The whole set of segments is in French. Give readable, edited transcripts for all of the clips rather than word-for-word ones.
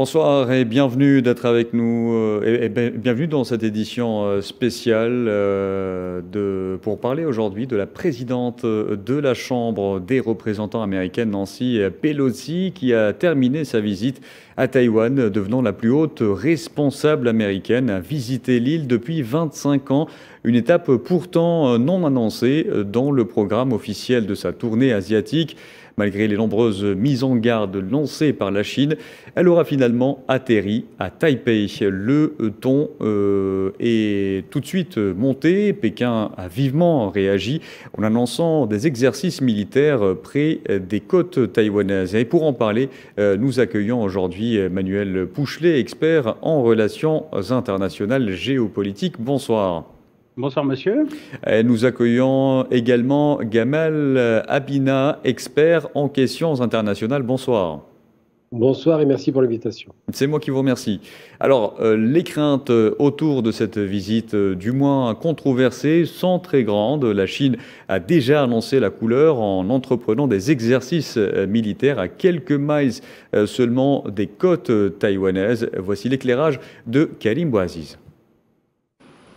Bonsoir et bienvenue d'être avec nous bienvenue dans cette édition spéciale pour parler aujourd'hui de la présidente de la Chambre des représentants américaine, Nancy Pelosi, qui a terminé sa visite à Taïwan, devenant la plus haute responsable américaine à visiter l'île depuis 25 ans. Une étape pourtant non annoncée dans le programme officiel de sa tournée asiatique. Malgré les nombreuses mises en garde lancées par la Chine, elle aura finalement atterri à Taipei. Le ton est tout de suite monté. Pékin a vivement réagi en annonçant des exercices militaires près des côtes taïwanaises. Et pour en parler, nous accueillons aujourd'hui Manuel Pouchelet, expert en relations internationales géopolitiques. Bonsoir. Bonsoir monsieur. Nous accueillons également Gamal Abina, expert en questions internationales. Bonsoir. Bonsoir et merci pour l'invitation. C'est moi qui vous remercie. Alors, les craintes autour de cette visite, du moins controversées, sont très grandes. La Chine a déjà annoncé la couleur en entreprenant des exercices militaires à quelques miles seulement des côtes taïwanaises. Voici l'éclairage de Karim Bouaziz.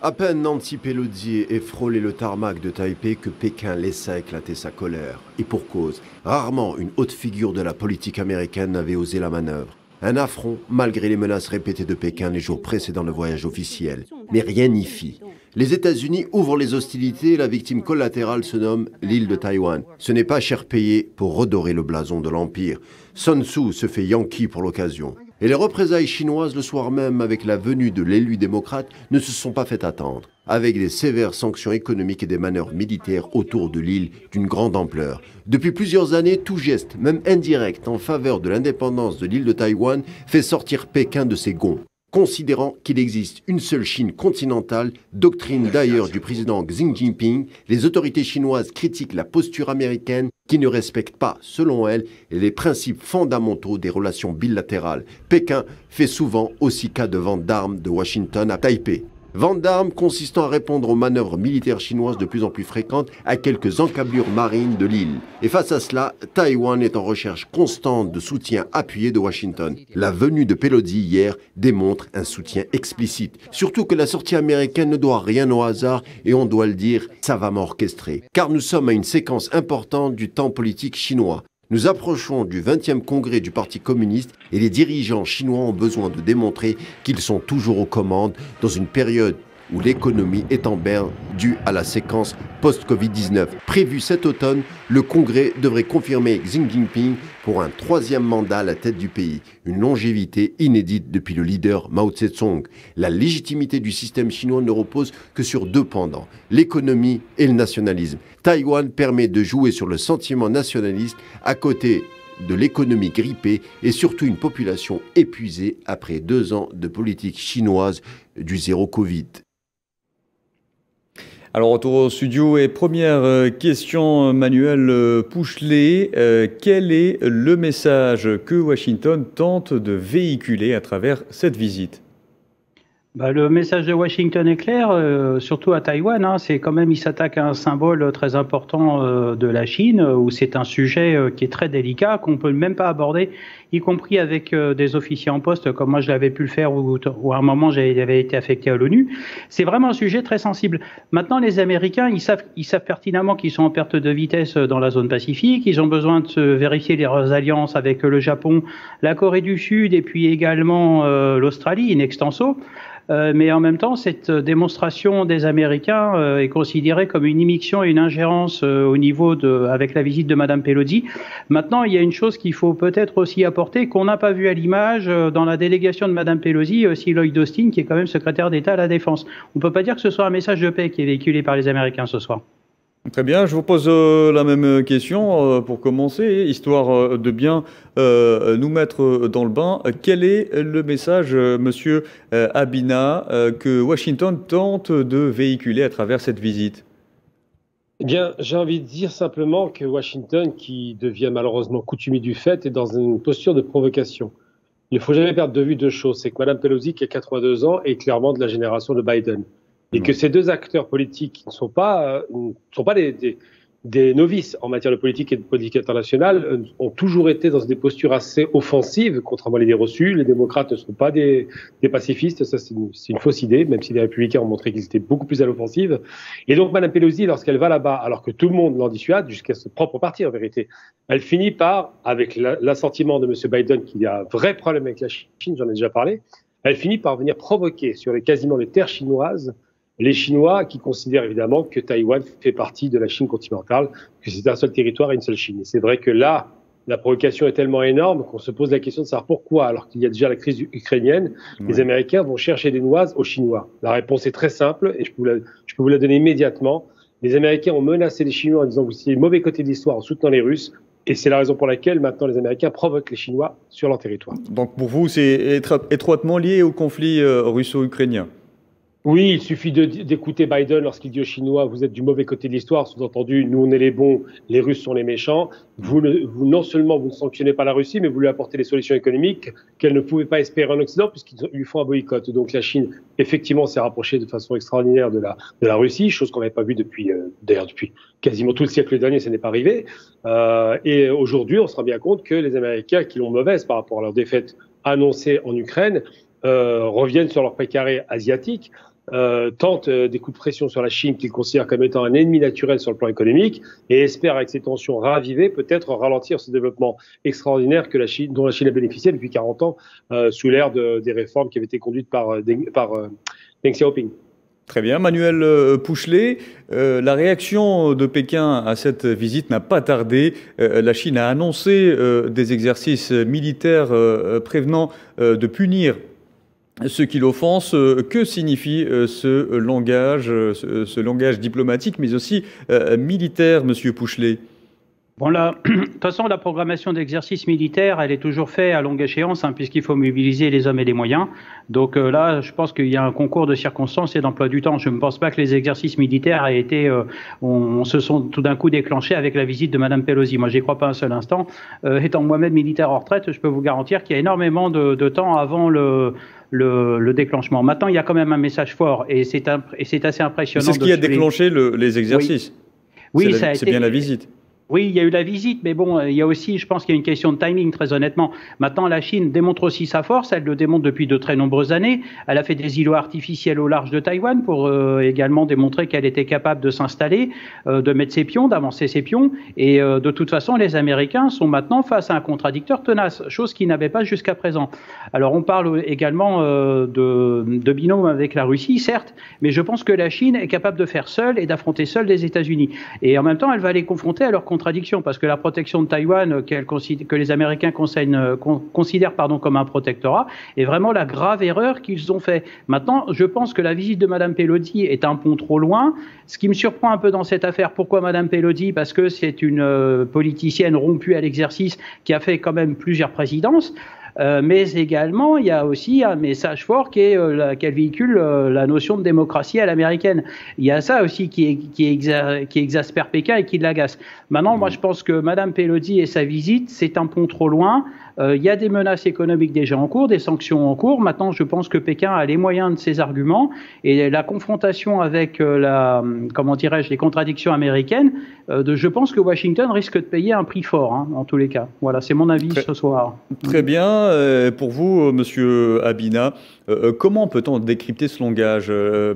À peine Nancy Pelosi ait frôlé le tarmac de Taipei que Pékin laissa éclater sa colère. Et pour cause, rarement une haute figure de la politique américaine n'avait osé la manœuvre. Un affront, malgré les menaces répétées de Pékin les jours précédant le voyage officiel. Mais rien n'y fit. Les États-Unis ouvrent les hostilités et la victime collatérale se nomme l'île de Taïwan. Ce n'est pas cher payé pour redorer le blason de l'Empire. Sun Tzu se fait Yankee pour l'occasion. Et les représailles chinoises le soir même avec la venue de l'élu démocrate ne se sont pas fait attendre, avec des sévères sanctions économiques et des manœuvres militaires autour de l'île d'une grande ampleur. Depuis plusieurs années, tout geste, même indirect, en faveur de l'indépendance de l'île de Taïwan fait sortir Pékin de ses gonds. Considérant qu'il existe une seule Chine continentale, doctrine d'ailleurs du président Xi Jinping, les autorités chinoises critiquent la posture américaine qui ne respecte pas, selon elles, les principes fondamentaux des relations bilatérales. Pékin fait souvent aussi cas de vente d'armes de Washington à Taipei. Vente d'armes consistant à répondre aux manœuvres militaires chinoises de plus en plus fréquentes à quelques encablures marines de l'île. Et face à cela, Taïwan est en recherche constante de soutien appuyé de Washington. La venue de Pelosi hier démontre un soutien explicite. Surtout que la sortie américaine ne doit rien au hasard et on doit le dire, savamment orchestré. Car nous sommes à une séquence importante du temps politique chinois. Nous approchons du 20e congrès du Parti communiste et les dirigeants chinois ont besoin de démontrer qu'ils sont toujours aux commandes dans une période où l'économie est en berne due à la séquence post-Covid-19. Prévu cet automne, le congrès devrait confirmer Xi Jinping pour un 3e mandat à la tête du pays, une longévité inédite depuis le leader Mao Tse-tung. La légitimité du système chinois ne repose que sur deux pendants, l'économie et le nationalisme. Taïwan permet de jouer sur le sentiment nationaliste à côté de l'économie grippée et surtout une population épuisée après 2 ans de politique chinoise du zéro Covid. Alors, retour au studio et première question, Manuel Pouchelet. Quel est le message que Washington tente de véhiculer à travers cette visite ? Le message de Washington est clair, surtout à Taïwan. C'est quand même, il s'attaque à un symbole très important de la Chine, où c'est un sujet qui est très délicat, qu'on peut même pas aborder, y compris avec des officiers en poste, comme moi je l'avais pu le faire, ou à un moment j'avais été affecté à l'ONU. C'est vraiment un sujet très sensible. Maintenant, les Américains, ils savent pertinemment qu'ils sont en perte de vitesse dans la zone Pacifique. Ils ont besoin de vérifier leurs alliances avec le Japon, la Corée du Sud et puis également l'Australie, in extenso. Mais en même temps, cette démonstration des Américains est considérée comme une immixtion et une ingérence au niveau avec la visite de Madame Pelosi. Maintenant, il y a une chose qu'il faut peut-être aussi apporter, qu'on n'a pas vu à l'image dans la délégation de Madame Pelosi, aussi Lloyd Austin, qui est quand même secrétaire d'État à la Défense. On ne peut pas dire que ce soit un message de paix qui est véhiculé par les Américains ce soir. Très bien, je vous pose la même question pour commencer, histoire de bien nous mettre dans le bain. Quel est le message, monsieur Abina, que Washington tente de véhiculer à travers cette visite ? Eh bien, j'ai envie de dire simplement que Washington, qui devient malheureusement coutumier du fait, est dans une posture de provocation. Il ne faut jamais perdre de vue deux choses. C'est que Mme Pelosi, qui a 82 ans, est clairement de la génération de Biden. Et que ces deux acteurs politiques ne sont pas des novices en matière de politique et de politique internationale, ont toujours été dans des postures assez offensives, contrairement à l'idée reçue. Les démocrates ne sont pas des pacifistes, ça c'est une fausse idée, même si les républicains ont montré qu'ils étaient beaucoup plus à l'offensive. Et donc Mme Pelosi, lorsqu'elle va là-bas, alors que tout le monde l'en dissuade, jusqu'à son propre parti en vérité, elle finit par, avec l'assentiment de M. Biden, qu'il y a un vrai problème avec la Chine, j'en ai déjà parlé, elle finit par venir provoquer sur quasiment les terres chinoises les Chinois qui considèrent évidemment que Taïwan fait partie de la Chine continentale, que c'est un seul territoire et une seule Chine. Et c'est vrai que là, la provocation est tellement énorme qu'on se pose la question de savoir pourquoi, alors qu'il y a déjà la crise ukrainienne, les Américains vont chercher des noises aux Chinois. La réponse est très simple et je peux vous la donner immédiatement. Les Américains ont menacé les Chinois en disant que vous étiez le mauvais côté de l'histoire en soutenant les Russes. Et c'est la raison pour laquelle maintenant les Américains provoquent les Chinois sur leur territoire. Donc pour vous, c'est étroitement lié au conflit russo-ukrainien? Oui, il suffit d'écouter Biden lorsqu'il dit aux Chinois « vous êtes du mauvais côté de l'histoire », sous-entendu « nous on est les bons, les Russes sont les méchants ». Non seulement vous ne sanctionnez pas la Russie, mais vous lui apportez des solutions économiques qu'elle ne pouvait pas espérer en Occident puisqu'ils lui font un boycott. Donc la Chine, effectivement, s'est rapprochée de façon extraordinaire de la Russie, chose qu'on n'avait pas vue depuis quasiment tout le siècle dernier, ça n'est pas arrivé. Et aujourd'hui, on se rend bien compte que les Américains, qui l'ont mauvaise par rapport à leur défaite annoncée en Ukraine, reviennent sur leur précaré asiatique, tentent des coups de pression sur la Chine qu'ils considèrent comme étant un ennemi naturel sur le plan économique et espèrent avec ces tensions ravivées peut-être ralentir ce développement extraordinaire dont la Chine a bénéficié depuis 40 ans sous l'ère des réformes qui avaient été conduites par Deng Xiaoping. Très bien. Manuel Pouchelet, la réaction de Pékin à cette visite n'a pas tardé. La Chine a annoncé des exercices militaires prévenant de punir ceux qui l'offensent. Que signifie ce langage diplomatique, mais aussi militaire, Monsieur Pouchelet? Bon, là, de toute façon, la programmation d'exercices militaires, elle est toujours faite à longue échéance, puisqu'il faut mobiliser les hommes et les moyens. Donc là, je pense qu'il y a un concours de circonstances et d'emploi du temps. Je ne pense pas que les exercices militaires aient été, se sont tout d'un coup déclenchés avec la visite de Mme Pelosi. Moi, j'y crois pas un seul instant. Étant moi-même militaire en retraite, je peux vous garantir qu'il y a énormément de temps avant le déclenchement. Maintenant, il y a quand même un message fort et c'est assez impressionnant. C'est ce qui a déclenché les exercices. Oui, c'est bien la visite. Oui, il y a eu la visite, mais bon, il y a aussi, je pense qu'il y a une question de timing, très honnêtement. Maintenant, la Chine démontre aussi sa force, elle le démontre depuis de très nombreuses années. Elle a fait des îlots artificiels au large de Taïwan pour également démontrer qu'elle était capable de s'installer, de mettre ses pions, d'avancer ses pions. Et de toute façon, les Américains sont maintenant face à un contradicteur tenace, chose qu'ils n'avaient pas jusqu'à présent. Alors, on parle également de binôme avec la Russie, certes, mais je pense que la Chine est capable de faire seule et d'affronter seule les États-Unis. Et en même temps, elle va les confronter à leur contradiction, parce que la protection de Taïwan, que les Américains considèrent comme un protectorat, est vraiment la grave erreur qu'ils ont fait. Maintenant, je pense que la visite de Mme Pelosi est un pont trop loin. Ce qui me surprend un peu dans cette affaire, pourquoi Mme Pelosi? Parce que c'est une politicienne rompue à l'exercice qui a fait quand même plusieurs présidences. Mais également, il y a aussi un message fort qu'elle véhicule la notion de démocratie à l'américaine. Il y a ça aussi qui exaspère Pékin et qui l'agace. Maintenant, moi, je pense que Mme Pelosi et sa visite, c'est un pont trop loin. Il y a des menaces économiques déjà en cours, des sanctions en cours. Maintenant, je pense que Pékin a les moyens de ses arguments et la confrontation avec les contradictions américaines, je pense que Washington risque de payer un prix fort, en tous les cas. Voilà, c'est mon avis ce soir. Très bien. Pour vous, Monsieur Abina, comment peut-on décrypter ce langage?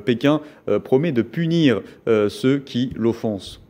Pékin promet de punir ceux qui l'offensent.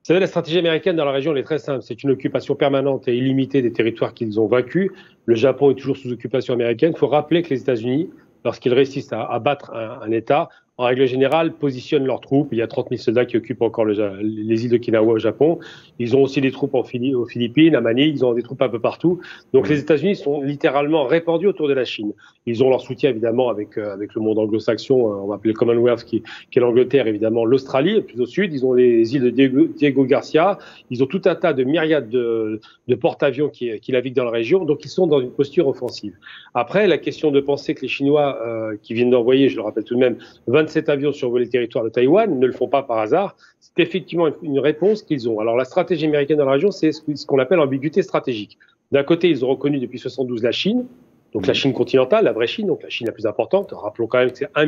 Vous savez, la stratégie américaine dans la région, elle est très simple. C'est une occupation permanente et illimitée des territoires qu'ils ont vaincus. Le Japon est toujours sous occupation américaine. Il faut rappeler que les États-Unis, lorsqu'ils réussissent à battre un État, en règle générale, positionnent leurs troupes. Il y a 30 000 soldats qui occupent encore les îles d'Okinawa au Japon. Ils ont aussi des troupes aux Philippines, à Manille. Ils ont des troupes un peu partout. Donc les États-Unis sont littéralement répandus autour de la Chine. Ils ont leur soutien évidemment avec le monde anglo-saxon. On va appeler le Commonwealth, qui est l'Angleterre, évidemment, l'Australie, plus au sud. Ils ont les îles de Diego Garcia. Ils ont tout un tas de myriades de porte-avions qui naviguent dans la région. Donc ils sont dans une posture offensive. Après, la question de penser que les Chinois qui viennent d'envoyer, je le rappelle tout de même, 27 avions survoler le territoire de Taïwan, ne le font pas par hasard. C'est effectivement une réponse qu'ils ont. Alors la stratégie américaine dans la région, c'est ce qu'on appelle l'ambiguïté stratégique. D'un côté, ils ont reconnu depuis 1972 la Chine, Donc la Chine continentale, la vraie Chine, donc la Chine la plus importante, rappelons quand même que c'est 1,4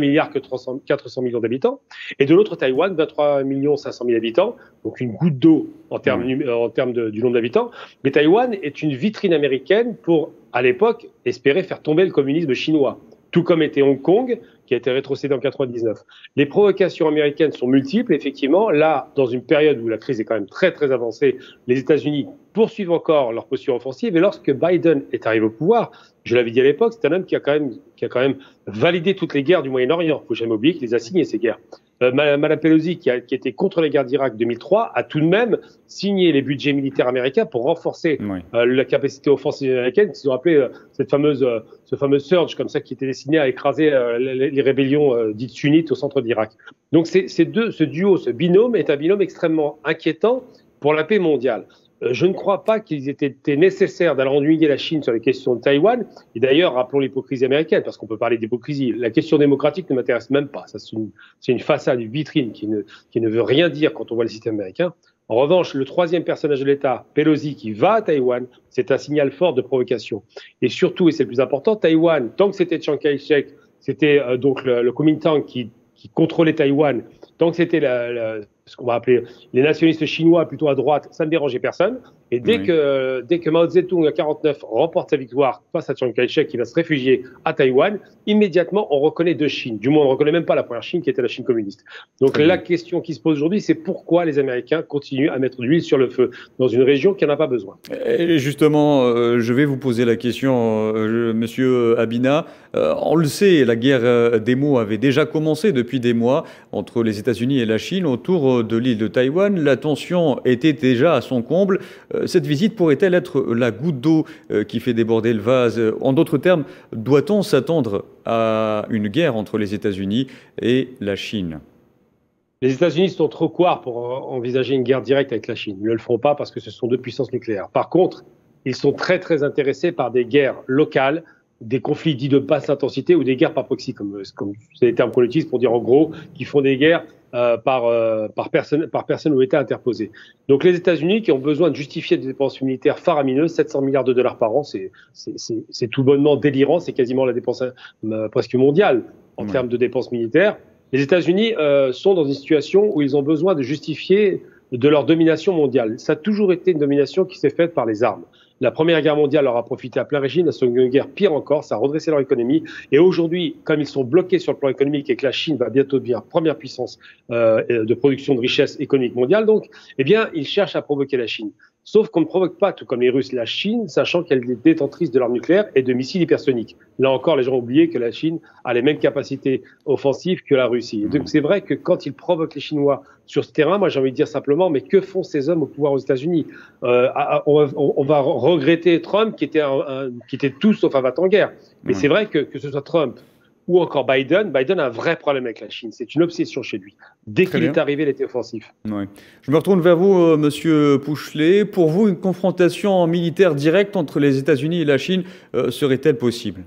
milliard d'habitants, et de l'autre Taïwan, 23 500 000 habitants, donc une goutte d'eau en termes du nombre d'habitants. Mais Taïwan est une vitrine américaine pour, à l'époque, espérer faire tomber le communisme chinois, tout comme était Hong Kong, qui a été rétrocédé en 99. Les provocations américaines sont multiples, effectivement. Là, dans une période où la crise est quand même très, très avancée, les États-Unis poursuivent encore leur posture offensive. Et lorsque Biden est arrivé au pouvoir, je l'avais dit à l'époque, c'est un homme qui a quand même validé toutes les guerres du Moyen-Orient. Il ne faut jamais oublier qu'il les a signées, ces guerres. Madame Pelosi, qui était contre les guerres d'Irak 2003, a tout de même signé les budgets militaires américains pour renforcer la capacité offensive américaine. Ils ont appelé ce fameux surge, comme ça, qui était destiné à écraser les rébellions dites sunnites au centre d'Irak. Donc ce duo, ce binôme est un binôme extrêmement inquiétant pour la paix mondiale. Je ne crois pas qu'il était nécessaire d'aller ennuyer la Chine sur les questions de Taïwan. Et d'ailleurs, rappelons l'hypocrisie américaine, parce qu'on peut parler d'hypocrisie. La question démocratique ne m'intéresse même pas. Ça, c'est une façade, une vitrine qui ne veut rien dire quand on voit le système américain. En revanche, le troisième personnage de l'État, Pelosi, qui va à Taïwan, c'est un signal fort de provocation. Et surtout, et c'est le plus important, Taïwan, tant que c'était Chiang Kai-shek, c'était donc le Kuomintang qui contrôlait Taïwan, tant que c'était ce qu'on va appeler les nationalistes chinois plutôt à droite, ça ne dérangeait personne. Et dès que Mao Zedong, en 1949, remporte sa victoire face à Chiang Kai-shek, qui va se réfugier à Taïwan, immédiatement, on reconnaît deux Chines. Du moins, on ne reconnaît même pas la première Chine, qui était la Chine communiste. Donc la question qui se pose aujourd'hui, c'est pourquoi les Américains continuent à mettre de l'huile sur le feu dans une région qui n'en a pas besoin. Et justement, je vais vous poser la question, Monsieur Abina. On le sait, la guerre des mots avait déjà commencé depuis des mois entre les États-Unis et la Chine autour de l'île de Taïwan. La tension était déjà à son comble. Cette visite pourrait-elle être la goutte d'eau qui fait déborder le vase? En d'autres termes, doit-on s'attendre à une guerre entre les États-Unis et la Chine? Les États-Unis sont trop couards pour envisager une guerre directe avec la Chine. Ils ne le feront pas parce que ce sont deux puissances nucléaires. Par contre, ils sont très très intéressés par des guerres locales, des conflits dits de basse intensité ou des guerres par proxy, comme c'est les termes qu'on utilise pour dire en gros qu'ils font des guerres par personne ou État interposé. Donc les États-Unis qui ont besoin de justifier des dépenses militaires faramineuses, 700 milliards de dollars par an, c'est tout bonnement délirant, c'est quasiment la dépense presque mondiale en termes de dépenses militaires. Les États-Unis sont dans une situation où ils ont besoin de justifier de leur domination mondiale. Ça a toujours été une domination qui s'est faite par les armes. La Première Guerre mondiale leur a profité à plein régime, la Seconde Guerre pire encore, ça a redressé leur économie. Et aujourd'hui, comme ils sont bloqués sur le plan économique et que la Chine va bientôt devenir première puissance de production de richesse économique mondiale, donc, eh bien, ils cherchent à provoquer la Chine. Sauf qu'on ne provoque pas, tout comme les Russes, la Chine, sachant qu'elle est détentrice de l'arme nucléaire et de missiles hypersoniques. Là encore, les gens ont oublié que la Chine a les mêmes capacités offensives que la Russie. Et donc c'est vrai que quand ils provoquent les Chinois sur ce terrain, moi j'ai envie de dire simplement, mais que font ces hommes au pouvoir aux États-Unis? On va regretter Trump qui était tout sauf un va-t-en-guerre. Mais c'est vrai que ce soit Trump ou encore Biden a un vrai problème avec la Chine. C'est une obsession chez lui. Dès qu'il est arrivé, il était offensif. Ouais. Je me retourne vers vous, Monsieur Pouchelet. Pour vous, une confrontation militaire directe entre les États-Unis et la Chine serait-elle possible?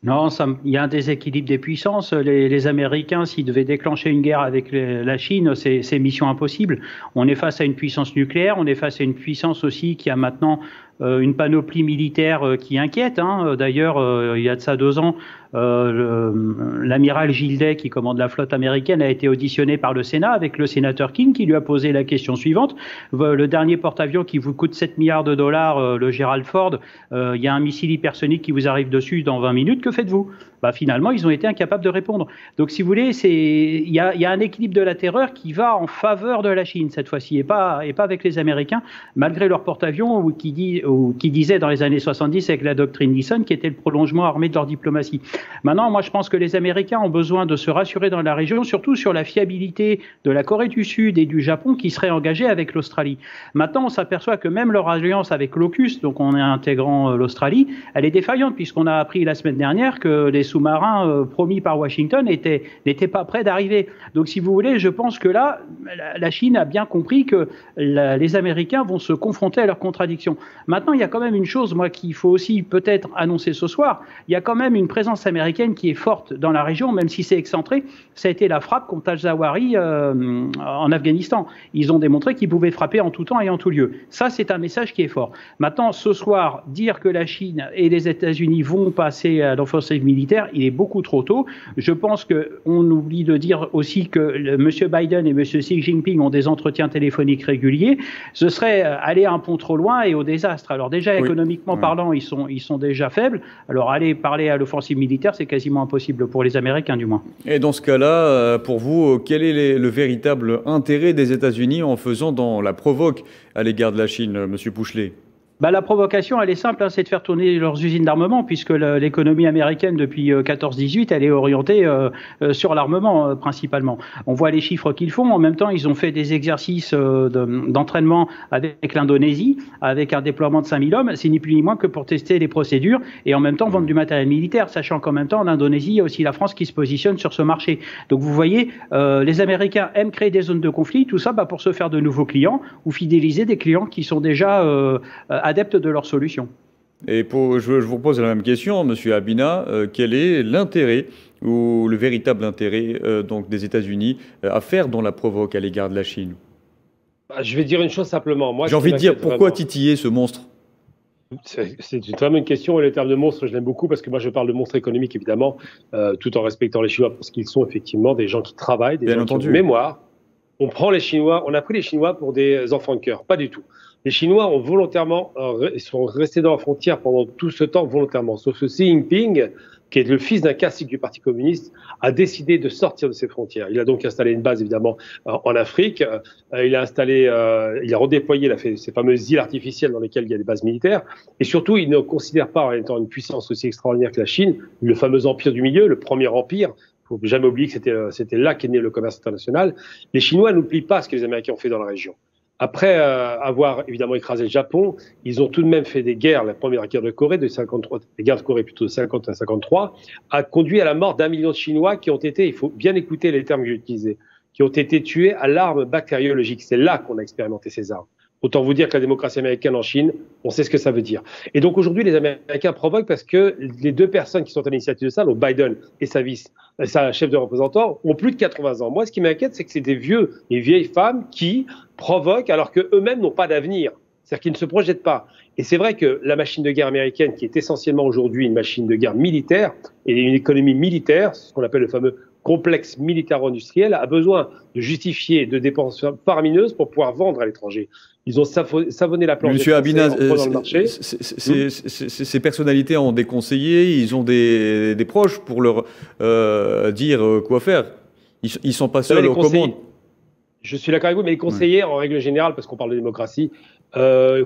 Non, il y a un déséquilibre des puissances. Les Américains, s'ils devaient déclencher une guerre avec la Chine, c'est mission impossible. On est face à une puissance nucléaire, on est face à une puissance aussi qui a maintenant une panoplie militaire qui inquiète. D'ailleurs, il y a de ça 2 ans, l'amiral Gilday, qui commande la flotte américaine, a été auditionné par le Sénat avec le sénateur King, qui lui a posé la question suivante. Le dernier porte-avions qui vous coûte 7 milliards de dollars, le Gerald Ford, il y a un missile hypersonique qui vous arrive dessus dans 20 minutes, que faites-vous? Finalement, ils ont été incapables de répondre. Donc, si vous voulez, il y a un équilibre de la terreur qui va en faveur de la Chine cette fois-ci, et pas avec les Américains, malgré leur porte-avions qui disait dans les années 70 avec la doctrine Nixon, qui était le prolongement armé de leur diplomatie. Maintenant, moi, je pense que les Américains ont besoin de se rassurer dans la région, surtout sur la fiabilité de la Corée du Sud et du Japon qui seraient engagés avec l'Australie. Maintenant, on s'aperçoit que même leur alliance avec l'AUKUS, donc on est intégrant l'Australie, elle est défaillante, puisqu'on a appris la semaine dernière que les sous-marins promis par Washington n'étaient pas prêts d'arriver. Donc, si vous voulez, je pense que là, la Chine a bien compris que les Américains vont se confronter à leurs contradictions. Maintenant, il y a quand même une chose, moi, qu'il faut aussi peut-être annoncer ce soir. Il y a quand même une présence américaine qui est forte dans la région, même si c'est excentré. Ça a été la frappe contre Al-Zawahiri en Afghanistan. Ils ont démontré qu'ils pouvaient frapper en tout temps et en tout lieu. Ça, c'est un message qui est fort. Maintenant, ce soir, dire que la Chine et les États-Unis vont passer à l'offensive militaire, il est beaucoup trop tôt. Je pense qu'on oublie de dire aussi que M. Biden et M. Xi Jinping ont des entretiens téléphoniques réguliers. Ce serait aller un pont trop loin et au désastre. Alors déjà, économiquement parlant, ils sont déjà faibles. Alors aller parler à l'offensive militaire, c'est quasiment impossible pour les Américains, du moins. Et dans ce cas-là, pour vous, quel est le véritable intérêt des États-Unis en faisant dans la provoque à l'égard de la Chine, M. Pouchelet? La provocation, elle est simple, c'est de faire tourner leurs usines d'armement, puisque l'économie américaine, depuis 14-18, elle est orientée sur l'armement principalement. On voit les chiffres qu'ils font. En même temps, ils ont fait des exercices d'entraînement avec l'Indonésie, avec un déploiement de 5000 hommes. C'est ni plus ni moins que pour tester les procédures et en même temps vendre du matériel militaire, sachant qu'en même temps, en Indonésie, il y a aussi la France qui se positionne sur ce marché. Donc vous voyez, les Américains aiment créer des zones de conflit, tout ça pour se faire de nouveaux clients ou fidéliser des clients qui sont déjà adeptes de leur solution. Et je vous pose la même question, M. Habina. Quel est l'intérêt ou le véritable intérêt donc des États-Unis à faire dans la provoque à l'égard de la Chine? Je vais dire une chose simplement. J'ai envie de dire, pourquoi titiller ce monstre? C'est une très bonne question, et le terme de monstre, je l'aime beaucoup parce que moi je parle de monstre économique évidemment, tout en respectant les Chinois parce qu'ils sont effectivement des gens qui travaillent, des gens qui ont une mémoire. On prend les Chinois, on a pris les Chinois pour des enfants de cœur, pas du tout. Les Chinois ont volontairement, sont restés dans la frontière pendant tout ce temps volontairement. Sauf que Xi Jinping, qui est le fils d'un cacique du Parti communiste, a décidé de sortir de ses frontières. Il a donc installé une base évidemment en Afrique. Il a redéployé, il a fait ces fameuses îles artificielles dans lesquelles il y a des bases militaires. Et surtout, il ne considère pas en étant une puissance aussi extraordinaire que la Chine, le fameux empire du milieu, le premier empire. Il ne faut jamais oublier que c'était là qu'est né le commerce international. Les Chinois n'oublient pas ce que les Américains ont fait dans la région. Après avoir évidemment écrasé le Japon, ils ont tout de même fait des guerres. La première guerre de Corée de 53, les guerres de Corée plutôt de 50 à 53, a conduit à la mort d'1 million de Chinois qui ont été, il faut bien écouter les termes que j'ai utilisés, qui ont été tués à l'arme bactériologique. C'est là qu'on a expérimenté ces armes. Autant vous dire que la démocratie américaine en Chine, on sait ce que ça veut dire. Et donc aujourd'hui, les Américains provoquent parce que les deux personnes qui sont à l'initiative de ça, donc Biden et sa chef de représentants, ont plus de 80 ans. Moi, ce qui m'inquiète, c'est que c'est des vieux et vieilles femmes qui provoquent alors qu'eux-mêmes n'ont pas d'avenir. C'est-à-dire qu'ils ne se projettent pas. Et c'est vrai que la machine de guerre américaine, qui est essentiellement aujourd'hui une machine de guerre militaire et une économie militaire, ce qu'on appelle le fameux complexe militaro-industriel, a besoin de justifier de dépenses faramineuses pour pouvoir vendre à l'étranger. Ils ont savonné la planche. Monsieur Habina, dans le marché. Ces personnalités ont des conseillers, ils ont des proches pour leur dire quoi faire. Ils ne sont pas seuls aux commandes. Je suis d'accord avec vous, mais les conseillers, en règle générale, parce qu'on parle de démocratie,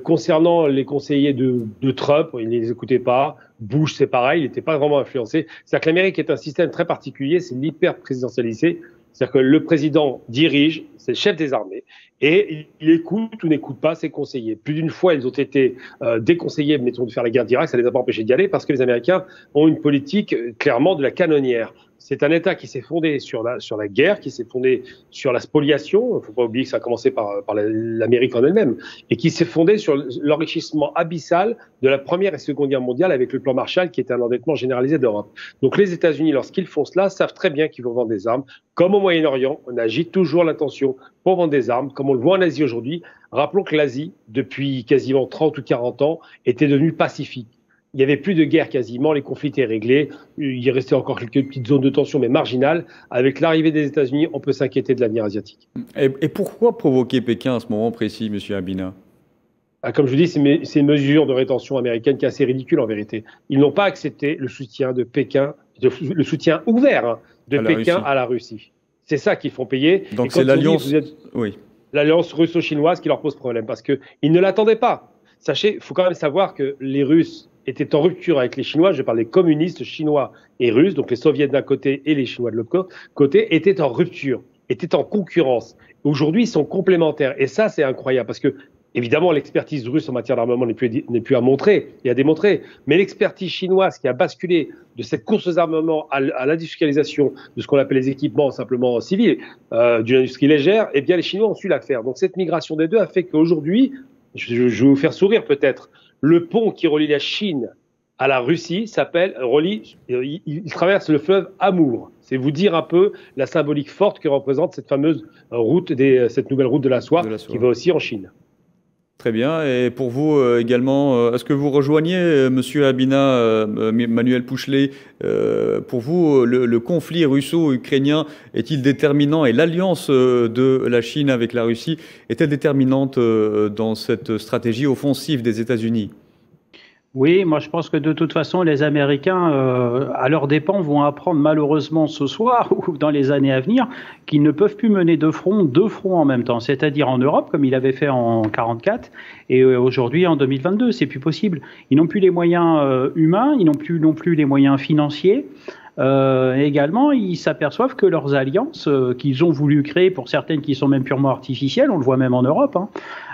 concernant les conseillers de Trump, ils ne les écoutaient pas. Bush, c'est pareil, il n'était pas vraiment influencé. C'est-à-dire que l'Amérique est un système très particulier, c'est l'hyper-présidentialisé. C'est-à-dire que le président dirige, c'est le chef des armées, et il écoute ou n'écoute pas ses conseillers. Plus d'une fois, ils ont été déconseillés, mettons, de faire la guerre d'Irak, ça ne les a pas empêchés d'y aller, parce que les Américains ont une politique clairement de la canonnière. C'est un État qui s'est fondé sur la guerre, qui s'est fondé sur la spoliation. Il ne faut pas oublier que ça a commencé par l'Amérique en elle-même, et qui s'est fondé sur l'enrichissement abyssal de la Première et Seconde Guerre mondiale avec le plan Marshall, qui était un endettement généralisé d'Europe. Donc les États-Unis, lorsqu'ils font cela, savent très bien qu'ils vont vendre des armes. Comme au Moyen-Orient, on agite toujours l'intention pour vendre des armes, comme on le voit en Asie aujourd'hui. Rappelons que l'Asie, depuis quasiment 30 ou 40 ans, était devenue pacifique. Il n'y avait plus de guerre quasiment, les conflits étaient réglés. Il restait encore quelques petites zones de tension, mais marginales. Avec l'arrivée des États-Unis, on peut s'inquiéter de l'avenir asiatique. Et pourquoi provoquer Pékin à ce moment précis, M. Habina? Comme je vous dis, c'est une mesure de rétention américaine qui est assez ridicule en vérité. Ils n'ont pas accepté le soutien de Pékin, le soutien ouvert de Pékin à la Russie. C'est ça qu'ils font payer. Donc c'est l'alliance, l'alliance russo-chinoise qui leur pose problème, parce qu'ils ne l'attendaient pas. Sachez, il faut quand même savoir que les Russes étaient en rupture avec les Chinois, je parle des communistes chinois et russes, donc les soviets d'un côté et les Chinois de l'autre côté, étaient en rupture, étaient en concurrence. Aujourd'hui, ils sont complémentaires. Et ça, c'est incroyable, parce que Évidemment, l'expertise russe en matière d'armement n'est plus à montrer et à démontrer, mais l'expertise chinoise qui a basculé de cette course aux armements à l'industrialisation de ce qu'on appelle les équipements simplement civils, d'une industrie légère, eh bien les Chinois ont su la faire. Donc cette migration des deux a fait qu'aujourd'hui, je vais vous faire sourire peut-être, le pont qui relie la Chine à la Russie il traverse le fleuve Amour. C'est vous dire un peu la symbolique forte que représente cette fameuse cette nouvelle route de la soie qui va aussi en Chine. Très bien. Et pour vous également, est-ce que vous rejoignez Monsieur Abina, Manuel Pouchelet, pour vous, le conflit russo-ukrainien est-il déterminant et l'alliance de la Chine avec la Russie est-elle déterminante dans cette stratégie offensive des États-Unis ? Oui, moi je pense que de toute façon, les Américains, à leurs dépens, vont apprendre malheureusement ce soir ou dans les années à venir qu'ils ne peuvent plus mener deux fronts en même temps, c'est-à-dire en Europe, comme il avait fait en 1944, et aujourd'hui en 2022, c'est plus possible. Ils n'ont plus les moyens humains, ils n'ont plus non plus les moyens financiers. Également, ils s'aperçoivent que leurs alliances qu'ils ont voulu créer, pour certaines qui sont même purement artificielles, on le voit même en Europe,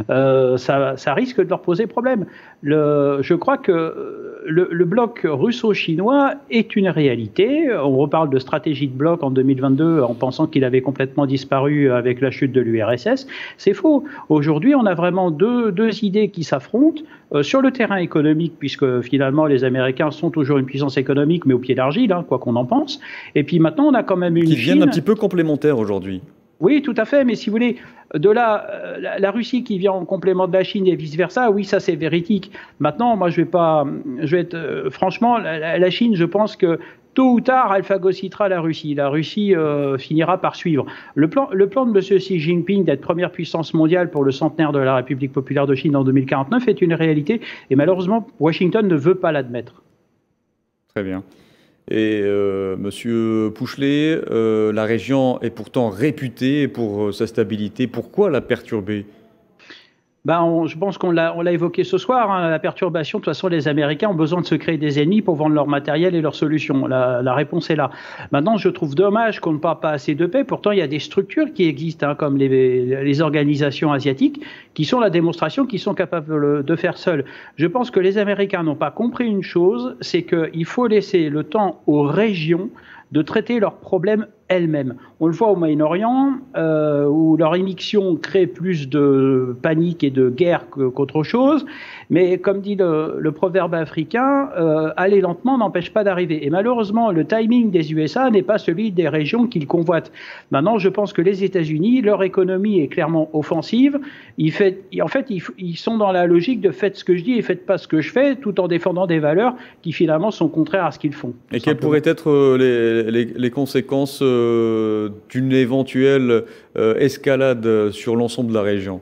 ça risque de leur poser problème. Je crois que le bloc russo-chinois est une réalité. On reparle de stratégie de bloc en 2022 en pensant qu'il avait complètement disparu avec la chute de l'URSS. C'est faux. Aujourd'hui, on a vraiment deux idées qui s'affrontent sur le terrain économique, puisque finalement les Américains sont toujours une puissance économique, mais au pied d'argile, quoi qu'on en pense. Et puis maintenant, on a quand même une Chine qui deviennent un petit peu complémentaires aujourd'hui. Oui, tout à fait, mais si vous voulez, de là, la Russie qui vient en complément de la Chine et vice-versa, oui, ça c'est véridique. Maintenant, moi, franchement, la Chine, je pense que tôt ou tard, elle phagocytera la Russie. La Russie finira par suivre. Le plan de M. Xi Jinping d'être première puissance mondiale pour le centenaire de la République populaire de Chine en 2049 est une réalité, et malheureusement, Washington ne veut pas l'admettre. Très bien. Et Monsieur Pouchelet, la région est pourtant réputée pour sa stabilité. Pourquoi la perturber ? Je pense qu'on l'a évoqué ce soir, la perturbation. De toute façon, les Américains ont besoin de se créer des ennemis pour vendre leur matériel et leurs solutions. La réponse est là. Maintenant, je trouve dommage qu'on ne parle pas assez de paix. Pourtant, il y a des structures qui existent, comme les organisations asiatiques, qui sont la démonstration qu'ils sont capables de faire seuls. Je pense que les Américains n'ont pas compris une chose, c'est qu'il faut laisser le temps aux régions de traiter leurs problèmes elles-mêmes. On le voit au Moyen-Orient, où leur immixtion crée plus de panique et de guerre qu'autre chose. Mais comme dit le proverbe africain, aller lentement n'empêche pas d'arriver. Et malheureusement, le timing des USA n'est pas celui des régions qu'ils convoitent. Maintenant, je pense que les États-Unis, leur économie est clairement offensive. En fait, ils sont dans la logique de faites ce que je dis et faites pas ce que je fais, tout en défendant des valeurs qui finalement sont contraires à ce qu'ils font. Et quelles pourraient être les conséquences d'une éventuelle escalade sur l'ensemble de la région ?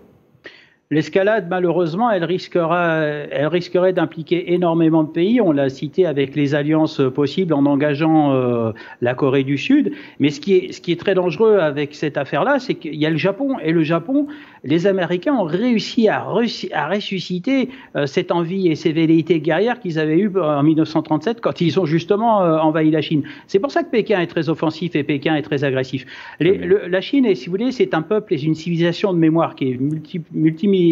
L'escalade, malheureusement, elle risquerait d'impliquer énormément de pays. On l'a cité avec les alliances possibles en engageant la Corée du Sud. Mais ce qui est très dangereux avec cette affaire-là, c'est qu'il y a le Japon. Et le Japon, les Américains ont réussi à ressusciter cette envie et ces velléités guerrières qu'ils avaient eues en 1937 quand ils ont justement envahi la Chine. C'est pour ça que Pékin est très offensif et Pékin est très agressif. La Chine, si vous voulez, c'est un peuple et une civilisation de mémoire qui est multimillénaire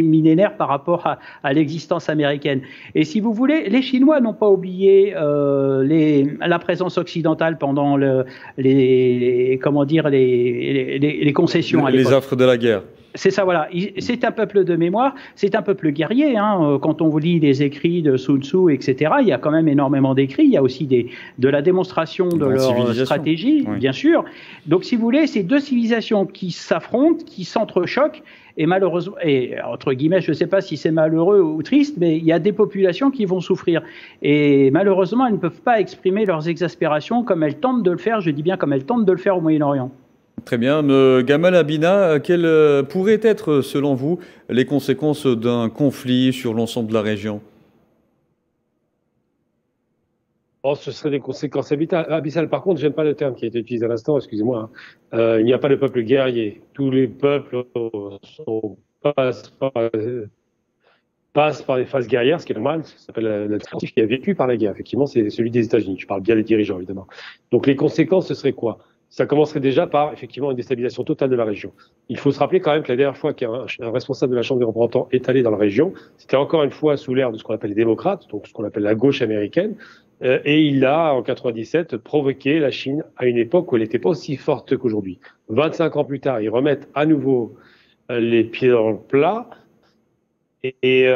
par rapport à l'existence américaine. Et si vous voulez, les Chinois n'ont pas oublié la présence occidentale pendant les concessions à l'époque. Les affres de la guerre. C'est ça, voilà. C'est un peuple de mémoire, c'est un peuple guerrier. Quand on lit les écrits de Sun Tzu, etc., il y a quand même énormément d'écrits. Il y a aussi de la démonstration de leur stratégie, oui. Bien sûr. Donc, si vous voulez, c'est deux civilisations qui s'affrontent, qui s'entrechoquent. Et malheureusement, entre guillemets, je ne sais pas si c'est malheureux ou triste, mais il y a des populations qui vont souffrir. Et malheureusement, elles ne peuvent pas exprimer leurs exaspérations comme elles tentent de le faire, je dis bien comme elles tentent de le faire au Moyen-Orient. Très bien. Gamal Abina, quelles pourraient être, selon vous, les conséquences d'un conflit sur l'ensemble de la région ? Ce serait des conséquences abyssales. Par contre, j'aime pas le terme qui a été utilisé à l'instant, excusez-moi. Il n'y a pas de peuple guerrier. Tous les peuples passent par des phases guerrières, ce qui est normal. Ça s'appelle l'administratif qui a vécu par la guerre. Effectivement, c'est celui des États-Unis. Je parle bien des dirigeants, évidemment. Donc, les conséquences, ce serait quoi ? ça commencerait déjà par effectivement une déstabilisation totale de la région. Il faut se rappeler quand même que la dernière fois qu'un responsable de la Chambre des représentants est allé dans la région, c'était encore une fois sous l'ère de ce qu'on appelle les démocrates, donc ce qu'on appelle la gauche américaine, et il a, en 97, provoqué la Chine à une époque où elle n'était pas aussi forte qu'aujourd'hui. 25 ans plus tard, ils remettent à nouveau les pieds dans le plat, et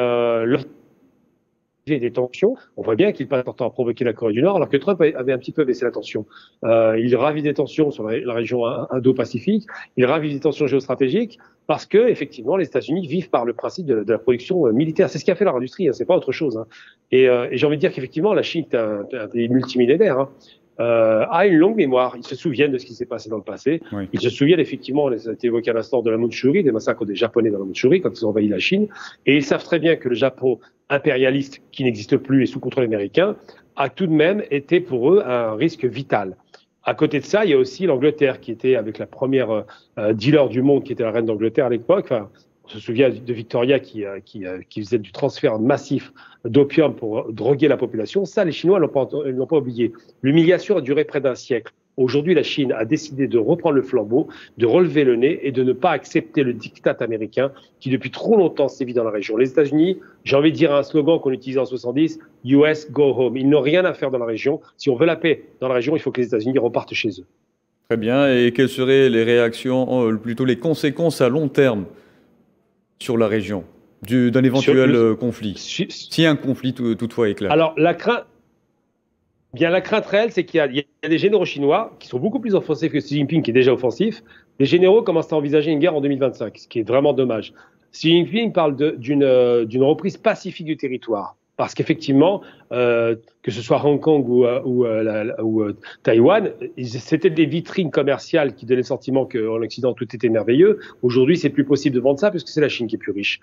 des tensions. On voit bien qu'il passe son temps à provoquer la Corée du Nord, alors que Trump avait un petit peu baissé la tension. Il ravive des tensions sur la région Indo-Pacifique, il ravive des tensions géostratégiques, parce que effectivement, les États-Unis vivent par le principe de la production militaire. C'est ce qui a fait leur industrie, hein, c'est pas autre chose. Hein. Et j'ai envie de dire qu'effectivement, la Chine est un pays multimillénaire. Hein. A une longue mémoire. Ils se souviennent de ce qui s'est passé dans le passé. Oui. Ils se souviennent effectivement, ça a été évoqué à l'instant, de la Mandchourie, des massacres des Japonais dans la Mandchourie quand ils ont envahi la Chine. Et ils savent très bien que le Japon impérialiste, qui n'existe plus et sous contrôle américain, a tout de même été pour eux un risque vital. À côté de ça, il y a aussi l'Angleterre qui était avec la première dealer du monde, qui était la reine d'Angleterre à l'époque. Enfin, on se souvient de Victoria qui faisait du transfert massif d'opium pour droguer la population. Ça, les Chinois n'ont pas oublié. L'humiliation a duré près d'un siècle. Aujourd'hui, la Chine a décidé de reprendre le flambeau, de relever le nez et de ne pas accepter le diktat américain qui, depuis trop longtemps, sévit dans la région. Les États-Unis, j'ai envie de dire un slogan qu'on utilisait en 70, US go home. Ils n'ont rien à faire dans la région. Si on veut la paix dans la région, il faut que les États-Unis repartent chez eux. Très bien. Et quelles seraient les réactions, plutôt les conséquences à long terme sur la région d'un éventuel conflit, si un conflit toutefois éclate? Alors, la crainte réelle, c'est qu'il y a des généraux chinois qui sont beaucoup plus offensifs que Xi Jinping, qui est déjà offensif. Les généraux commencent à envisager une guerre en 2025, ce qui est vraiment dommage. Xi Jinping parle d'une reprise pacifique du territoire. Parce qu'effectivement, que ce soit Hong Kong ou Taïwan, c'était des vitrines commerciales qui donnaient le sentiment qu'en Occident tout était merveilleux. Aujourd'hui, c'est plus possible de vendre ça puisque c'est la Chine qui est plus riche.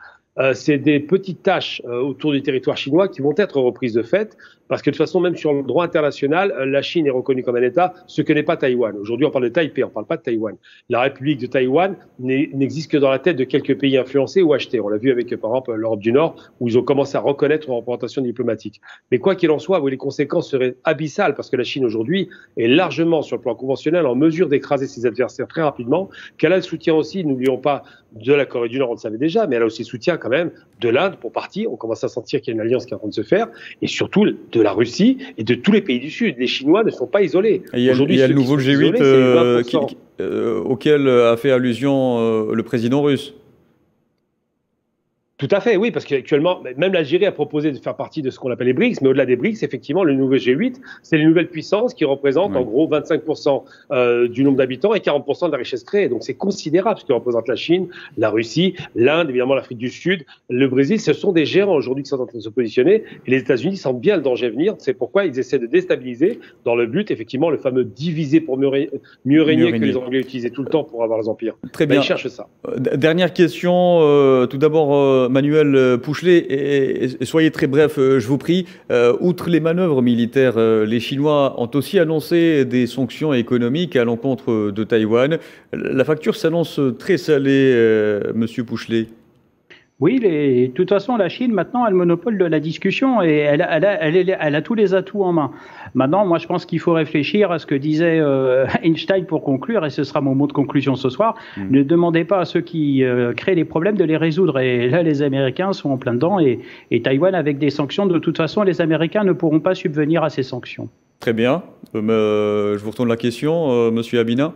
C'est des petites tâches autour du territoire chinois qui vont être reprises de fait, parce que de toute façon, même sur le droit international, la Chine est reconnue comme un État, ce que n'est pas Taïwan. Aujourd'hui, on parle de Taipei, on ne parle pas de Taïwan. La République de Taïwan n'existe que dans la tête de quelques pays influencés ou achetés. On l'a vu avec, par exemple, l'Europe du Nord, où ils ont commencé à reconnaître une représentation diplomatique. Mais quoi qu'il en soit, les conséquences seraient abyssales, parce que la Chine aujourd'hui est largement, sur le plan conventionnel, en mesure d'écraser ses adversaires très rapidement, qu'elle a le soutien aussi, n'oublions pas, de la Corée du Nord, on le savait déjà, mais elle a aussi le soutien quand même de l'Inde pour partie. On commence à sentir qu'il y a une alliance qui est en train de se faire, et surtout de la Russie et de tous les pays du Sud. Les Chinois ne sont pas isolés. Aujourd'hui, il y a le nouveau G8 auquel a fait allusion le président russe. Tout à fait, oui, parce qu'actuellement, même l'Algérie a proposé de faire partie de ce qu'on appelle les BRICS, mais au-delà des BRICS, effectivement, le nouveau G8, c'est les nouvelles puissances qui représentent en gros 25% du nombre d'habitants et 40% de la richesse créée. Donc c'est considérable ce que représente la Chine, la Russie, l'Inde, évidemment l'Afrique du Sud, le Brésil. Ce sont des gérants aujourd'hui qui sont en train de se positionner et les États-Unis sentent bien le danger à venir. C'est pourquoi ils essaient de déstabiliser dans le but, effectivement, le fameux diviser pour mieux régner que les Anglais utilisaient tout le temps pour avoir les empires. Très bien. Ils cherchent ça. Dernière question, tout d'abord, Manuel Pouchelet, et soyez très bref, je vous prie. Outre les manœuvres militaires, les Chinois ont aussi annoncé des sanctions économiques à l'encontre de Taïwan. La facture s'annonce très salée, monsieur Pouchelet. Oui, de toute façon, la Chine, maintenant, a le monopole de la discussion et elle a tous les atouts en main. Maintenant, moi, je pense qu'il faut réfléchir à ce que disait Einstein pour conclure, et ce sera mon mot de conclusion ce soir. Ne demandez pas à ceux qui créent les problèmes de les résoudre. Et là, les Américains sont en plein dedans et Taïwan, avec des sanctions, de toute façon, les Américains ne pourront pas subvenir à ces sanctions. Très bien. Je vous retourne la question, monsieur Abina.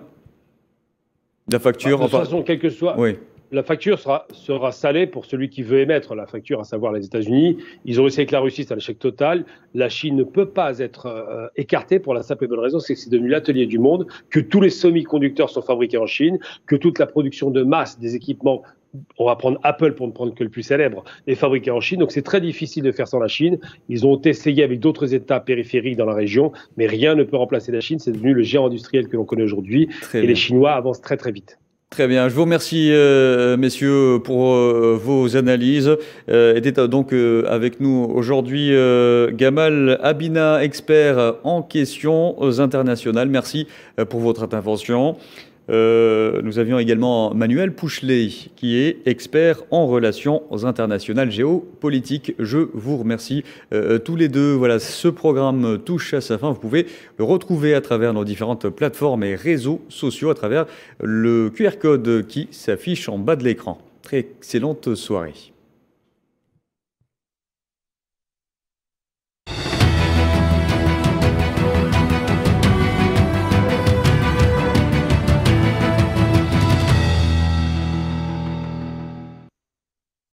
La facture... de toute façon, quel que soit... Oui. La facture sera salée pour celui qui veut émettre la facture, à savoir les États-Unis. Ils ont réussi avec la Russie, c'est un échec total. La Chine ne peut pas être écartée pour la simple et bonne raison, c'est que c'est devenu l'atelier du monde, que tous les semi-conducteurs sont fabriqués en Chine, que toute la production de masse des équipements, on va prendre Apple pour ne prendre que le plus célèbre, est fabriquée en Chine. Donc c'est très difficile de faire sans la Chine. Ils ont essayé avec d'autres États périphériques dans la région, mais rien ne peut remplacer la Chine. C'est devenu le géant industriel que l'on connaît aujourd'hui. Et les Chinois avancent très très vite. Très bien, je vous remercie messieurs pour vos analyses. Était donc avec nous aujourd'hui Gamal Abina, expert en questions internationales. Merci pour votre intervention. Nous avions également Manuel Pouchelet, qui est expert en relations internationales géopolitiques. Je vous remercie tous les deux. Voilà, ce programme touche à sa fin. Vous pouvez le retrouver à travers nos différentes plateformes et réseaux sociaux, à travers le QR code qui s'affiche en bas de l'écran. Très excellente soirée.